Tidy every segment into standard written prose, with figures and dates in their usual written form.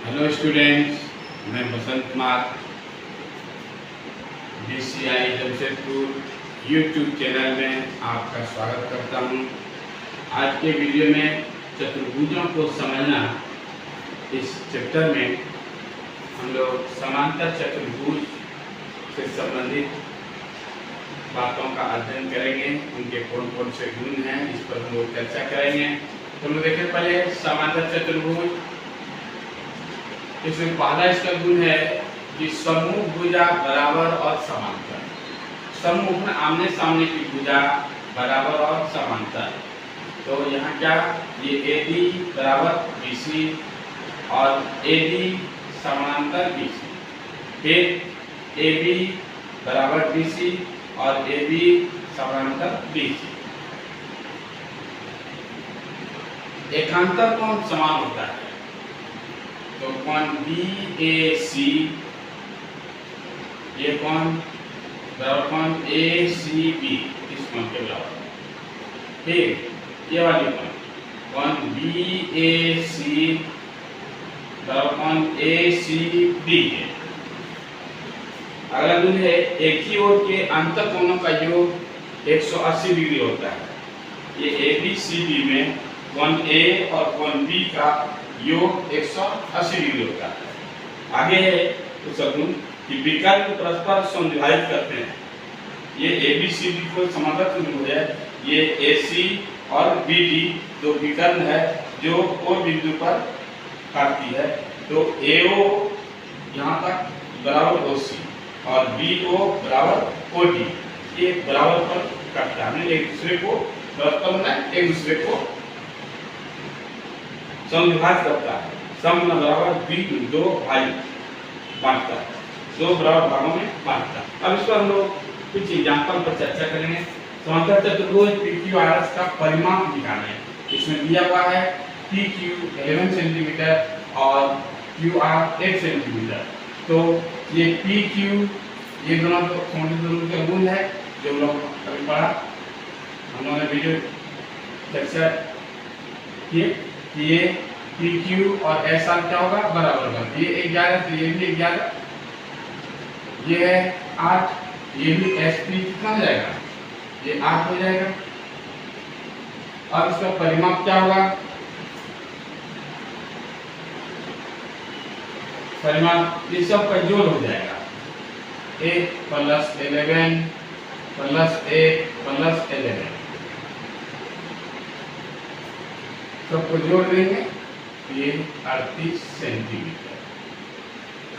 Hello students, मैं Basant Kumar BCI Jamshedpur YouTube channel में आपका स्वागत करता हूं। आज के वीडियो में चतुर्भुजों को समझना, इस चैप्टर में हम लोग समांतर चतुर्भुज से संबंधित बातों का अध्ययन करेंगे। उनके कौन कौन से गुण हैं, इस पर हम लोग चर्चा करेंगे। तो हम लोग देखें पहले समांतर चतुर्भुज। इसमें पहला इसका गुण है कि समूह भुजा बराबर और समांतर। समूह में आमने सामने की भुजा बराबर और समांतर। तो यहाँ क्या, ये AD बराबर BC और AD समांतर BC, फिर AB बराबर BC और AB समांतर BC। एकांतर कोण समान होता है, तो कोण BAC, ये कोण बराबर कोण ACB, इस कोण के बराबर। फिर ये वाली कोण BAC बराबर कोण ACB है। अगला गुण है एक ही ओर के अंतर कोणों का योग 180 डिग्री होता है। ये ABCD में कोण A और कोण B का योग 180 डिग्री होता है। आगे है दूसरा गुण कि विकर्ण परस्पर समविभाजित करते हैं। ये ABCD को समांतर त्रिभुज है, ये AC और BD दो विकर्ण है जो O बिंदु पर काटती है। तो AO यहाँ तक बराबर OC और BO बराबर OD, ये बराबर पर काटता है। एक दूसरे को परस्पर में एक दूसरे को समविभाजित करता है। सम बराबर दो भाग बांटता है, दो बराबर भागों में बांटता है। अब इस पर हम लोग कुछ एग्जाम्पल पर चर्चा करेंगे। समांतर चतुर्भुज PQRS का परिमाप निकालना है। इसमें दिया हुआ है PQ 11 सेंटीमीटर और QR 8 सेंटीमीटर। तो ये PQ, ये दोनों के गुण है जो लोग कभी पढ़ा, हम लोगों ने वीडियो चर्चा किए कि ये PQ और SR क्या होगा, बराबर होगा। ये 11, तो ये भी 11, ये है 8, ये भी SP कितना हो जाएगा, ये 8 हो जाएगा। अब इसका परिमाप क्या होगा, परिमाप इस सब का जोड़ हो जाएगा, 8 + 11 + 8 + 11, सबको जोड़ देंगे, ये 38 सेंटीमीटर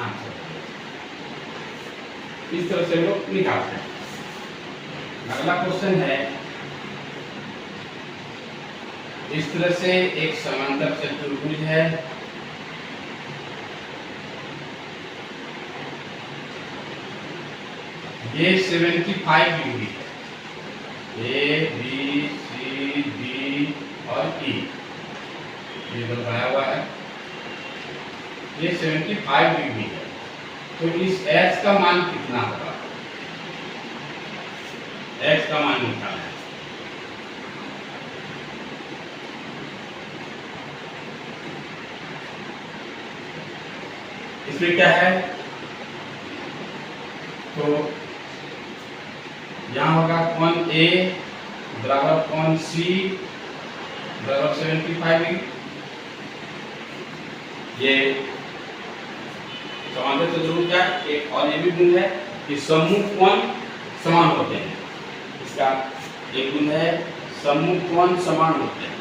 आंसर। इस तरह से लोग निकालते हैं। अगला क्वेश्चन है, इस तरह से एक समांतर चतुर्भुज है, ये 75 डिग्री है, A B C D और E, ये बताया हुआ है, ये 75 डिग्री है। तो इस H का मान कितना होगा, H का मान निकालना है। इसमें क्या है, तो यहाँ होगा कोण A बराबर कोण C बराबर 75 डिग्री। ये समांतर चतुर्भुज का एक और ये भी गुण है कि समूह कोण समान होते हैं। इसका एक गुण है, समूह कोण समान होते हैं।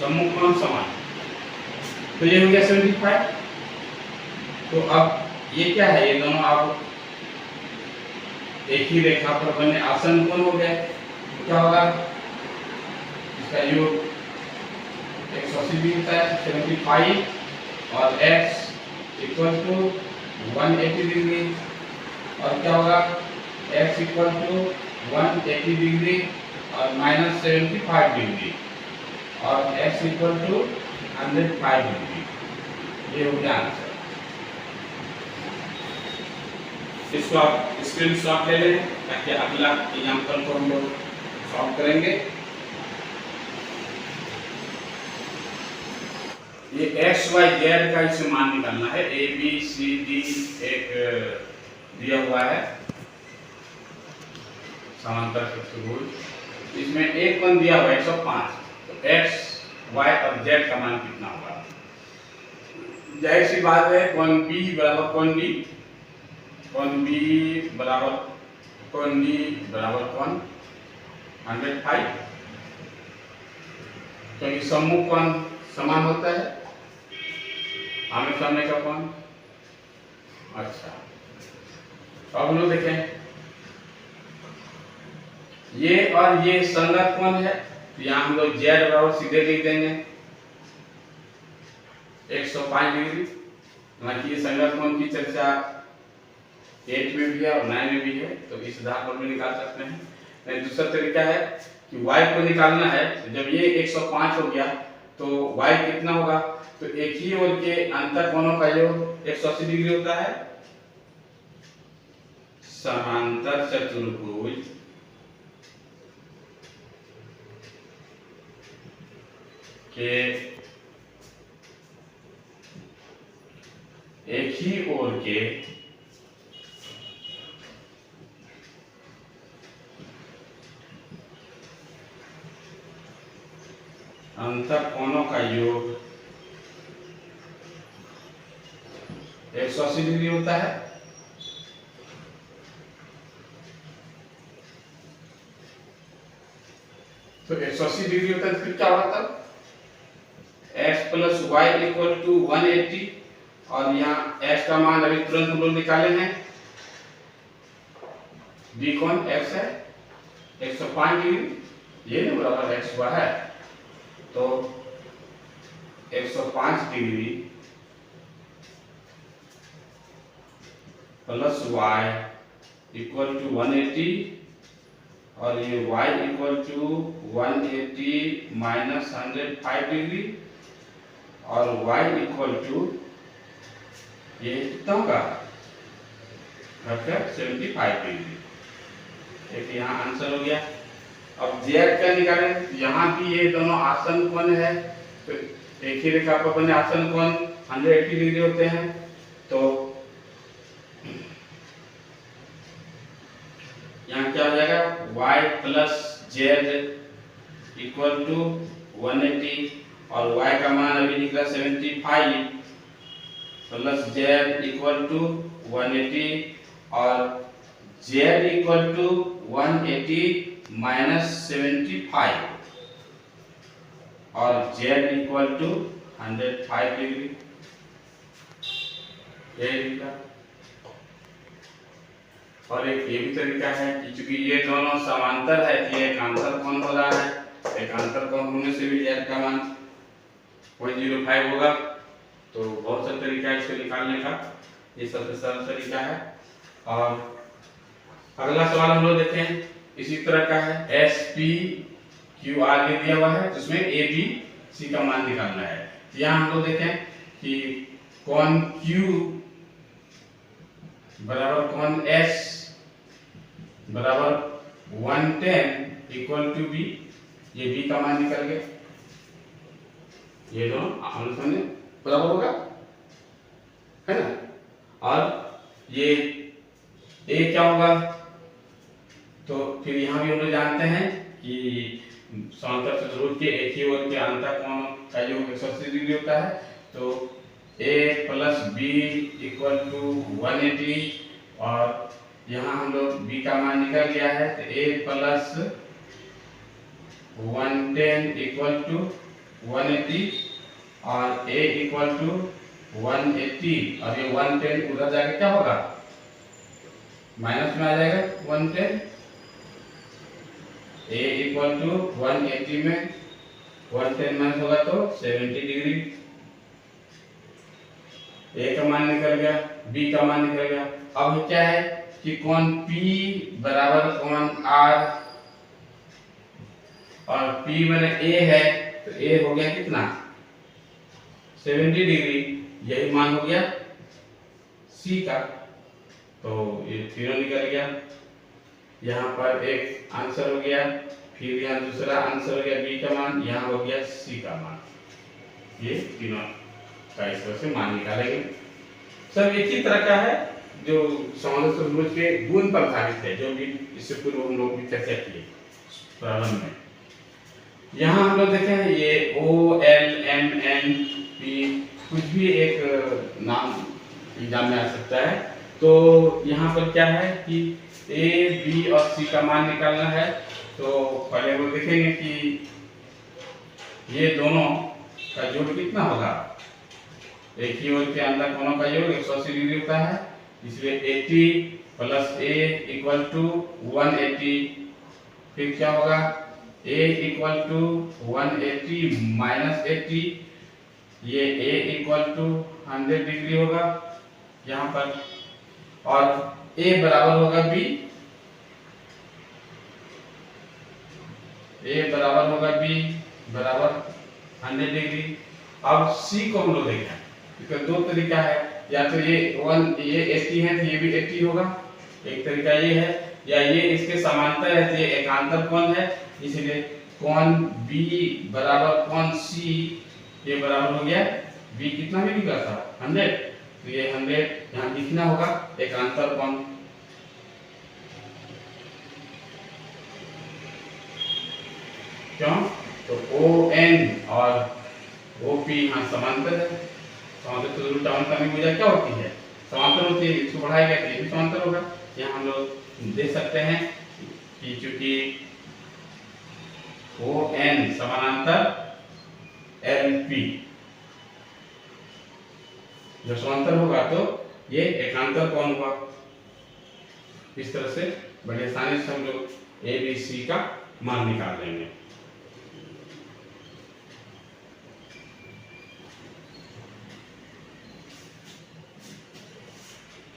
समूह कोण समान, तो ये हो गया 75। तो अब ये क्या है, ये दोनों आप एक ही रेखा पर बने आसन कोण हो गए। तो क्या होगा, इसका योग 180 डिग्री है, 75 और x = 180 डिग्री। और क्या होगा, x = 180 डिग्री और -75 डिग्री और x = 105 डिग्री। ये हो गया आंसर। इसको आप स्क्रीनशॉट ले लें ताकि अगला एग्जाम्पल को हम लोग सॉल्व करेंगे। ये एक्स वाई जेड का इसे मान निकालना है। ए बी सी डी एक दिया हुआ है समांतर चतुर्भुज, इसमें एक कोण दिया हुआ है 105। तो एक्स वाई और जेड का मान कितना होगा? जाहिर सी बात है कोण बी बराबर कोण डी, कोण बी बराबर कोण डी बराबर कोण 105, क्योंकि सम्मुख कोण समान होता है आमने सामने का कोण। अच्छा, अब हम लोग देखें ये और ये संगत कोण है, तो यहाँ हम लोग जेड बराबर सीधे लिख देंगे 105 डिग्री। हालांकि ये संगत कोण की चर्चा 8 में भी है और 9 में भी है, तो इस आधार पर भी निकाल सकते हैं। नहीं, दूसरा तरीका है कि y को निकालना है। जब ये 105 हो गया तो y कितना होगा? तो एक ही ओर के अंतर कोणों का योग 180 डिग्री होता है। समांतर चतुर्भुज के एक ही ओर के अंतर कोणों का योग 180 डिग्री होता है। तो 180 डिग्री होता है तो फिर क्या होगा? तब x plus y equal to 180, और यहाँ x का मान अभी तुरंत हम लोग निकाले हैं। d कोण x है 105 डिग्री, ये ना बराबर x हुआ है, तो 105 degree plus y equal to 180, और ये y equal to 180 minus 105 degree, और y इक्वल टू ये कितना होगा? 75 डिग्री। एक यहाँ आंसर हो गया। अब z का निकालें, यहाँ भी ये दोनों आसन कोण है, तो एक ही रेखा पर बने आसन कोण 180 डिग्री होते हैं। तो यहाँ क्या हो जाएगा? y plus z equal to 180, और y का मान अभी निकला 75 प्लस जेड इक्वल टू 180, और z इक्वल टू 180 माइनस 75, और z इक्वल टू 105 डिग्री। और एक ये भी तरीका है कि चूंकि ये दोनों समांतर है, ये एक अंतर कोण हो रहा है, एक अंतर कोण होने से भी z का मान 0.05 होगा। तो बहुत सा तरीका है इसको निकालने का, ये सबसे सरल तरीका है। और अगला सवाल हम लोग देखें, इसी तरह का है। एस पी क्यू आर ये दिया हुआ है, जिसमें ए बी सी का मान निकालना है। यहाँ हम लोग देखें कि कोण Q बराबर कोण S बराबर 110 इक्वल टू बी, ये बी का मान निकल गया। ये दोनों आमने सामने बराबर होगा, है ना? और ये ए क्या होगा? तो फिर यहाँ भी हम लोग जानते हैं कि समांतर चतुर्भुज के एक ही ओर के अंतर कोण का योग 180 डिग्री होता है। तो a plus b equal to 180, और यहाँ हम लोग b का मान निकल गया है, तो a प्लस 110 इक्वल टू 180, और a इक्वल टू 180, और ये 110 उधर जाके क्या होगा? माइनस में आ जाएगा 110। a इक्वल टू 180 में 110 माइनस होगा तो 70 डिग्री। a का मान निकल गया, b का मान निकल गया। अब क्या है कि कोण P बराबर कोण R, और P मैंने a है, तो a हो गया कितना? 70 डिग्री। यही मान हो गया C का। तो ये तीनों निकल गया। यहाँ पर एक आंसर हो गया, फिर यहाँ दूसरा आंसर हो गया बी का मान, यहाँ हो गया सी का मान। ये तीनों का इस तरह से मान निकालेंगे। सब एक ही तरह का है जो समांतर चतुर्भुज के गुण पर आधारित है, जो भी इससे पूर्व हम लोग भी चर्चा किए प्रारंभ में। यहाँ हम लोग देखे हैं ये O L M N P कुछ भी एक नाम एग्जाम में आ सकता है। तो यहाँ पर क्या है कि A, B और C का मान निकालना है। तो पहले हम लोग देखेंगे कि ये दोनों का जोड़ कितना होगा। एक ही ओर के अंदर कोनों का योग 180 डिग्री होता है, इसलिए 80 प्लस A इक्वल टू 180। फिर क्या होगा, A इक्वल टू 180 माइनस 80, ये A इक्वल टू 100 डिग्री होगा यहाँ पर, और A बराबर होगा B, A बराबर होगा B बराबर 100 डिग्री। अब C को हम लोग देखें, इसका दो तरीका है, या तो ये 80 है तो ये भी 80 होगा, एक तरीका ये है, या ये इसके समांतर है तो ये एकांतर कोण है, इसलिए कोण B बराबर कोण C, ये बराबर हो गया B कितना भी निकला था 100, तो ये 100 यहाँ लिखना होगा एकांतर कोण। क्यों, तो ON और OP यहाँ समांतर है। समांतर चतुर्भुज टाउन की क्या होती है, समांतर होती है, इसको बढ़ाएगा तो ये भी समांतर होगा। यहाँ हम लोग देख सकते हैं कि चूंकि ON समानांतर LP, जब समांतर होगा तो ये एकांतर कोण होगा। इस तरह से बड़े आसानी से हम लोग ABC का मान निकाल लेंगे।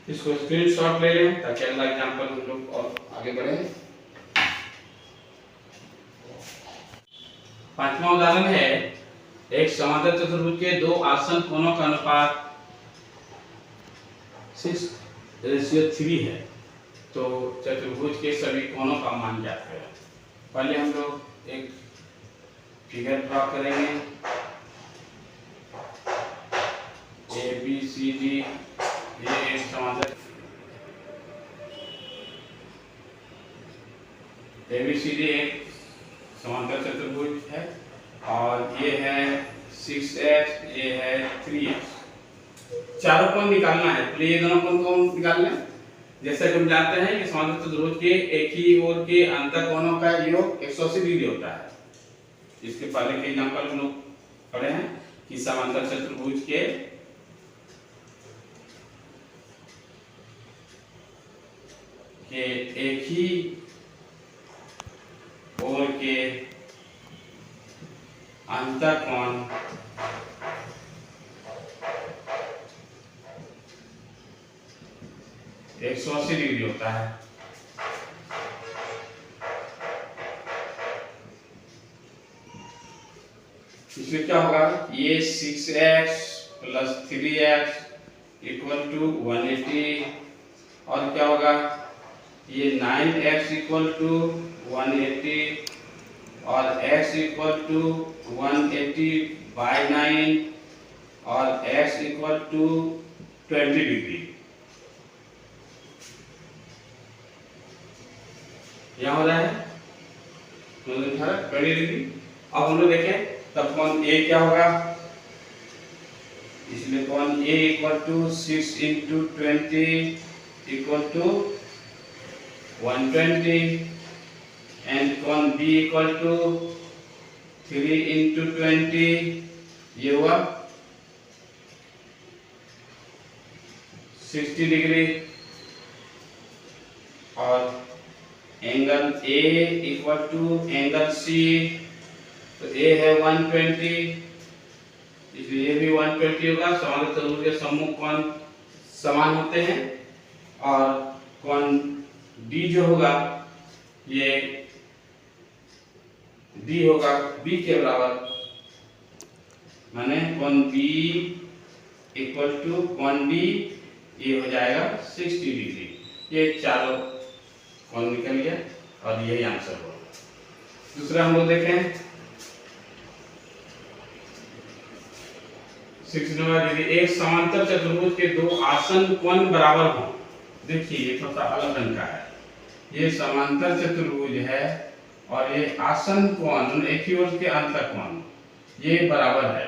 इसको स्क्रीनशॉट ले लें ताकि अगला एग्जांपल हम लोग और आगे बढ़े। पांचवा उदाहरण है, एक समांतर चतुर्भुज के दो आसन कोणों का अनुपात 6:3 है। तो चतुर्भुज के सभी कोणों का मान ज्ञात करें। पहले हम लोग एक फिगर ड्रॉ करेंगे, ABCD, ये एक समांतर ABCD एक समांतर चतुर्भुज है, और ये है 6x, ये है 3x। चारों कोण निकालना है, तो ये दोनों कोण को निकालना है। जैसे कि हम जानते हैं कि समांतर चतुर्भुज के एक ही ओर के अंतर कोणों का योग 180 डिग्री होता है। इसके पहले के एग्जांपल हम लोग पढ़े हैं कि समांतर चतुर्भुज के एक ही ओर के अंतर कोण 180 डिग्री होता है। इसमें क्या होगा, ये 6x plus 3x equal to 180, और क्या होगा, ये 9x इक्वल टू 180, और x इक्वल टू 180/9, और x इक्वल टू 20 डिग्री। यहाँ हो रहा है 20 डिग्री। अब हम लोग देखें तब कोण A क्या होगा, इसलिए कोण A equal to 6 × 20 equal to 120, and कोण B इक्वल टू 3 × 20, ये हुआ 60 डिग्री, और angle A equal to angle C, तो A है 120, इसलिए ये भी 120 होगा। समांतर चतुर्भुज के सम्मुख कोण समान होते हैं, और कोण D जो होगा ये D होगा B के बराबर, माने कोण B इक्वल टू कोण D ये हो जाएगा 60 डिग्री। ये चारों कौन निकल गया और यही आंसर होगा। दूसरा हम लोग देखें 6 नंबर, यदि एक समांतर चतुर्भुज के दो आसन्न कोण बराबर हों। देखिए ये थोड़ा सा अलग रंग का है, ये समांतर चतुर्भुज है और ये आसन्न कोण एक ही ओर के अंतर कोण ये बराबर है।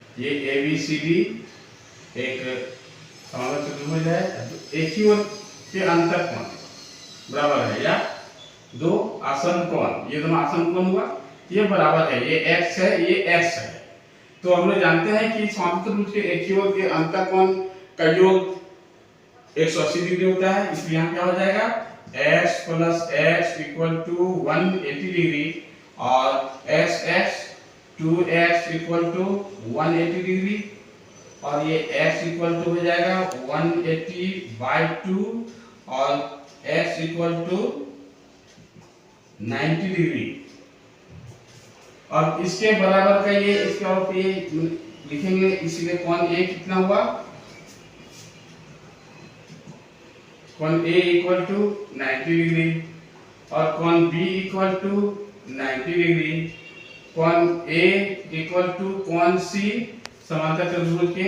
ये ABCD एक समांतर चतुर्भुज है, एक ही ओर के अंतर कोण बराबर है, या दो आसन्न कोण, ये दोनों आसन्न कोण हुआ, ये बराबर है, ये x है ये x है। तो हम लोग जानते हैं कि समांतर चतुर्भुज के एक ही ओर के अंतर कोण का योग 180 डिग्री होता है, इसलिए यहाँ क्या हो जाएगा x plus x equal to 180 degree और x 2x equal to 180 degree और ये x इक्वल टू हो जाएगा 180/2 और x इक्वल टू 90 डिग्री। और इसके बराबर का ये इसके और ये लिखेंगे, इसलिए कोण A कितना हुआ, कोण A इक्वल टू 90 डिग्री और कोण B इक्वल टू 90 डिग्री, कोण A इक्वल टू कोण C। समांतर चतुर्भुज के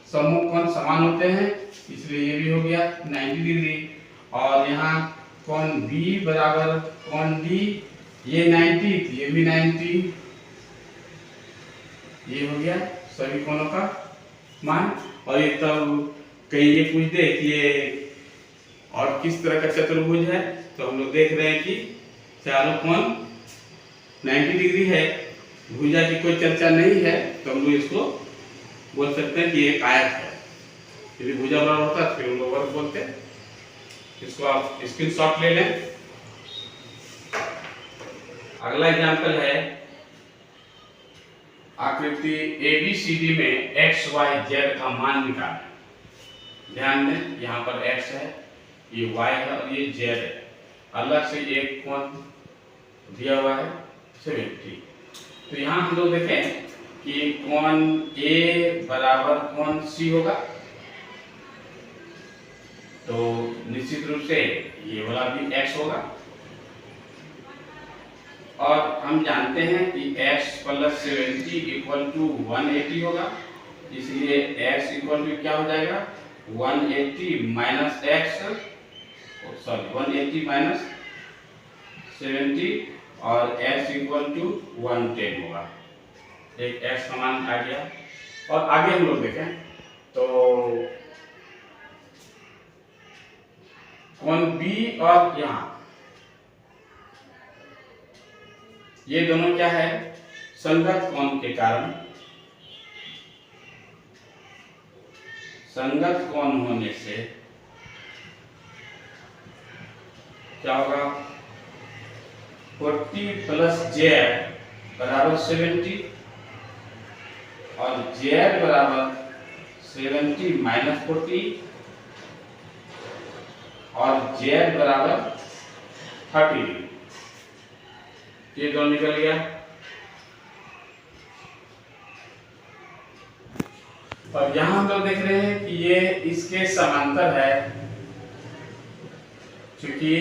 सम्मुख कोण समान होते हैं, इसलिए ये भी हो गया 90 डिग्री और यहाँ कोण B बराबर कोण D, ये 90 ये भी 90, ये हो गया सभी कोणों का मान। और ये तब कहीं ये पूछ दे कि ये और किस तरह का चतुर्भुज है, तो हम लोग देख रहे हैं कि चारों कोण 90 डिग्री है, भुजा की कोई चर्चा नहीं है, तो हम लोग इसको बोल सकते हैं कि एक आयत है। यदि भुजा बराबर होता है फिर हम लोग वर्ग बोलते हैं। इसको आप स्क्रीनशॉट ले लें। अगला एग्जांपल है आकृति ABCD में x y z का मान निकालें। ध्यान दें यहाँ पर x है, ये y है और ये z है। अलग से एक कोण दिया हुआ है 70। तो यहाँ हम लोग देखें कि कोण A बराबर कोण C होगा, तो निश्चित रूप से ये वाला भी x होगा और हम जानते हैं कि x प्लस 70 इक्वल टू 180 होगा, इसलिए x इक्वल टू क्या हो जाएगा 180 माइनस x, सॉरी 180 माइनस 70 और x इक्वल टू 110 होगा। एक x समान आ गया। और आगे हम लोग देखें तो कोण B और यहाँ ये दोनों क्या है संगत कोण के कारण, संगत कोण होने से क्या होगा 40 प्लस z बराबर 70 और z बराबर 70 माइनस 40 और z बराबर 30। ये दोनों निकल गया। और यहां हम लोग देख रहे हैं कि ये इसके समांतर है, क्योंकि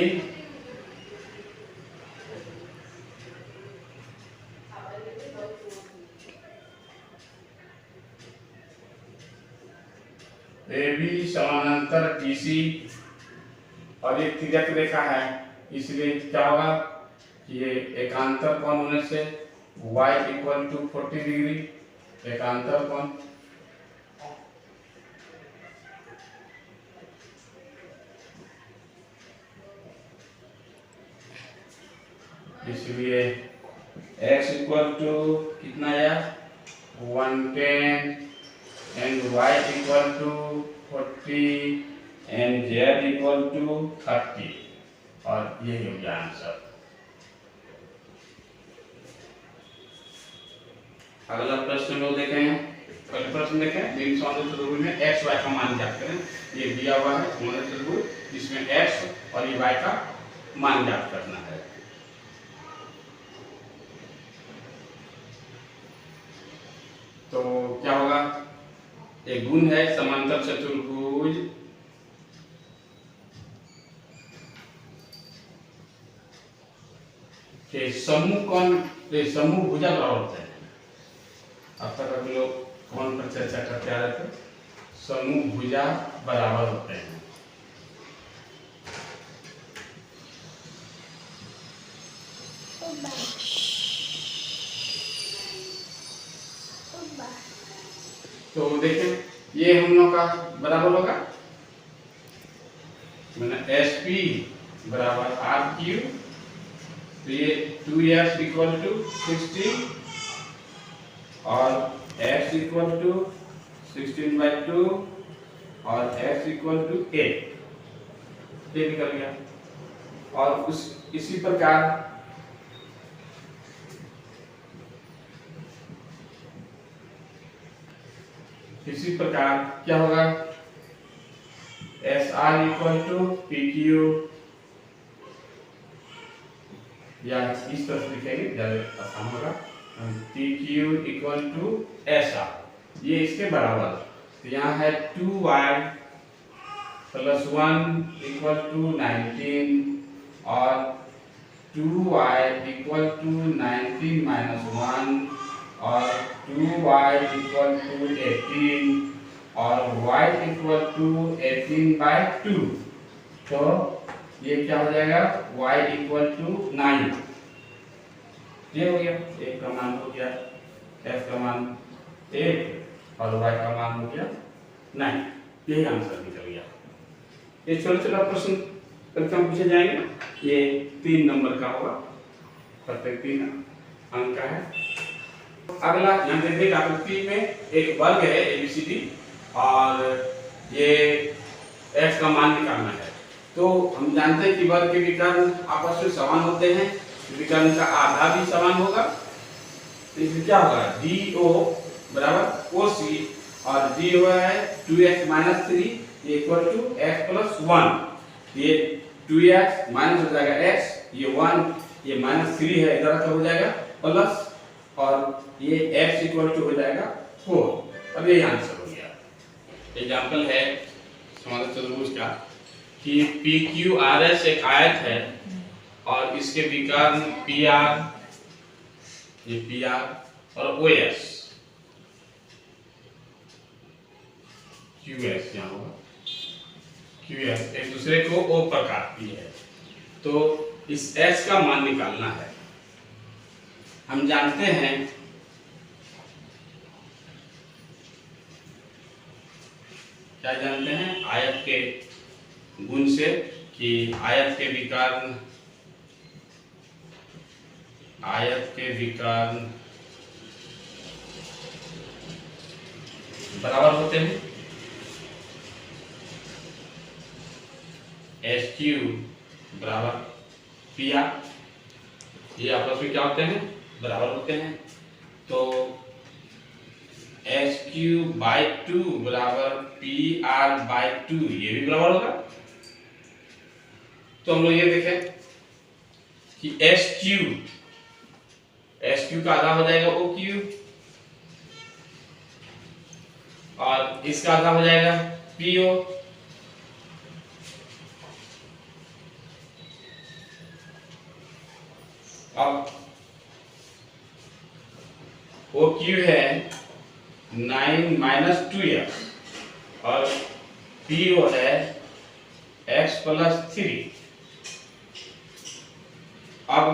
AB समानांतर BC और ये तिर्यक रेखा है, इसलिए क्या होगा ये एकांतर कोण होने से y इक्वल टू 40 डिग्री एकांतर कोण, इसलिए x इक्वल टू कितना आया 110 and y equal to 40 and z equal to 30 और ये हो गया आंसर। अगला प्रश्न लोग देखें, पहले प्रश्न देखें निम्न समांतर चतुर्भुज में x y का मान ज्ञात करें। ये दिया हुआ है समांतर चतुर्भुज जिसमें x और y का मान ज्ञात करना है। तो क्या होगा, एक गुण है समांतर चतुर्भुज के समूह भुजा बराबर होते हैं। अब तक हम लोग कौन पर चर्चा करते आ रहे थे, समूह भुजा बराबर होते हैं। तो देखें ये हम लोग का बराबर होगा, मैंने SP बराबर RQ, तो ये 2S इक्वल टू 16 और X इक्वल टू 16/2 और X इक्वल टू 8, ये निकल गया। और इसी प्रकार क्या होगा, SR इक्वल टू PQ, या इस तरह से लिखेंगे ज्यादा आसान होगा, PQ इक्वल टू SR, ये इसके बराबर। तो यहाँ है 2y + 1 इक्वल टू 19 और 2y इक्वल टू 19 - 1 और 2y इक्वल टू 18 और y इक्वल टू 18/2। तो ये क्या हो जाएगा, y इक्वल टू 9, ये हो गया, एक का मान हो गया, f का मान 8 और y का मान हो गया 9, यही आंसर निकल गया। ये छोटा छोटा प्रश्न परीक्षा में पूछे जाएंगे, ये 3 नंबर का होगा, प्रत्येक 3 अंक का है। अगला यहाँ देखिए आकृति में एक वर्ग है ABCD और ये x का मान निकालना है। तो हम जानते हैं कि वर्ग के विकर्ण आपस में समान होते हैं, विकर्ण का आधा भी समान होगा, तो इसमें क्या होगा, DO बराबर OC और D हुआ है 2x - 3 इक्वल टू x + 1, ये 2x माइनस हो जाएगा x, ये 1, ये -3 है इधर का हो जाएगा प्लस, और ये x इक्वल टू हो जाएगा 4। अब ये आंसर हो गया। एग्जाम्पल है समांतर चतुर्भुज का कि PQRS एक आयत है और इसके विकर्ण PR, ये PR और OS QS यहाँ होगा, QS एक दूसरे को O पर काटती है। तो इस S का मान निकालना है। हम जानते हैं क्या जानते हैं, आयत के गुण से कि आयत के विकर्ण बराबर होते हैं। SQ बराबर PR, ये आपस में क्या होते हैं, बराबर होते हैं। तो SQ/2 बराबर PR/2, ये भी बराबर होगा। तो हम लोग ये देखें कि SQ का आधा हो जाएगा OQ और इसका आधा हो जाएगा PO। अब OQ है 9 - 2x और PO है x + 3। अब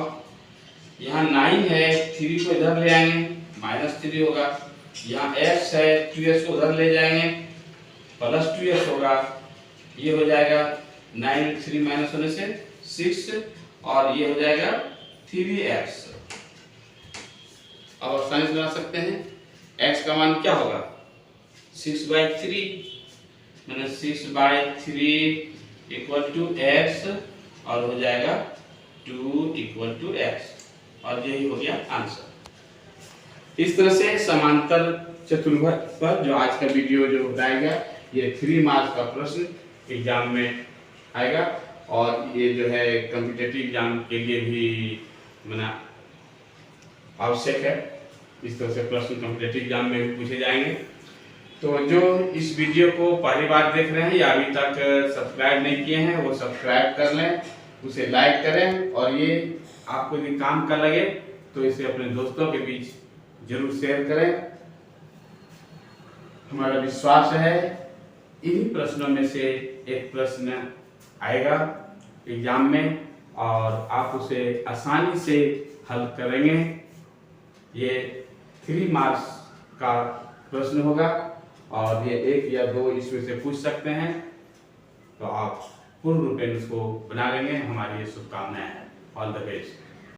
यहाँ 9 है, 3 को इधर ले आएंगे -3 होगा, यहाँ x है 2s को उधर ले जाएंगे +2s होगा, ये हो जाएगा 9 3 माइनस होने से 6 और ये हो जाएगा 3x। अब आसानी से बना सकते हैं, x का मान क्या होगा 6/3, मैंने 6/3 इक्वल टू x और हो जाएगा 2 इक्वल टू x, और यही हो गया आंसर। इस तरह से समांतर चतुर्भुज पर जो आज का वीडियो जो बताएगा, ये 3 मार्क्स का प्रश्न एग्जाम में आएगा और ये जो है कॉम्पिटिटिव एग्जाम के लिए भी आवश्यक है। इस तरह से प्रश्न कॉम्पिटेटिव एग्जाम में भी पूछे जाएंगे। तो जो इस वीडियो को पहली बार देख रहे हैं या अभी तक सब्सक्राइब नहीं किए हैं वो सब्सक्राइब कर लें, उसे लाइक करें, और ये आपको यदि काम का लगे तो इसे अपने दोस्तों के बीच जरूर शेयर करें। हमारा विश्वास है इन्हीं प्रश्नों में से एक प्रश्न आएगा एग्जाम में और आप उसे आसानी से हल करेंगे। ये 3 मार्क्स का प्रश्न होगा और ये 1 या 2 इसमें से पूछ सकते हैं, तो आप पूर्ण रूपेण उसको बना लेंगे। हमारी ये शुभकामनाएं हैं। All the best.